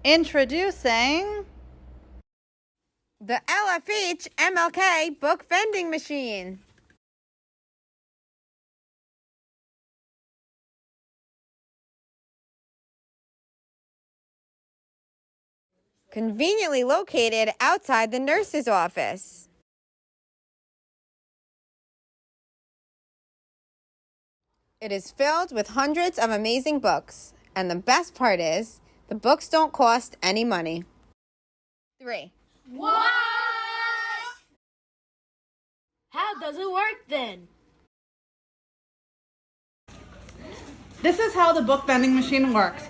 Introducing the LFH MLK Book Vending Machine. Conveniently located outside the nurse's office. It is filled with hundreds of amazing books, and the best part is, the books don't cost any money. 3. What? How does it work then? This is how the book vending machine works.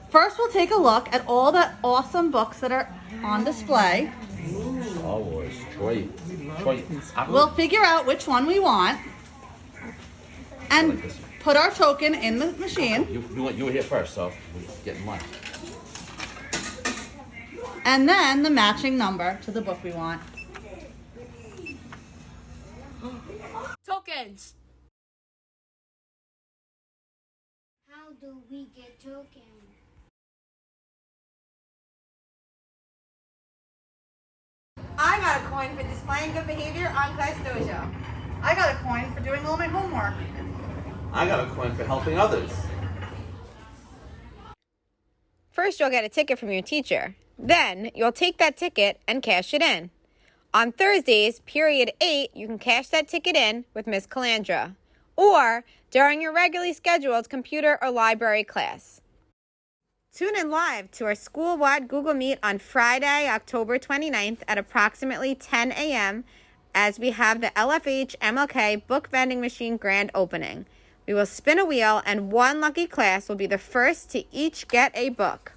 First, we'll take a look at all the awesome books that are on display. Star Wars, Troy. We'll figure out which one we want and put our token in the machine. You were here first, so we're getting lunch. And then the matching number to the book we want. Tokens. How do we get tokens? I got a coin for displaying good behavior on Class Dojo. I got a coin for doing all my homework. I got a coin for helping others. First, you'll get a ticket from your teacher. Then, you'll take that ticket and cash it in. On Thursdays, period 8, you can cash that ticket in with Miss Calandra, or during your regularly scheduled computer or library class. Tune in live to our school-wide Google Meet on Friday, October 29th at approximately 10 a.m. as we have the LFH MLK Book Vending Machine grand opening. We will spin a wheel, and one lucky class will be the first to each get a book.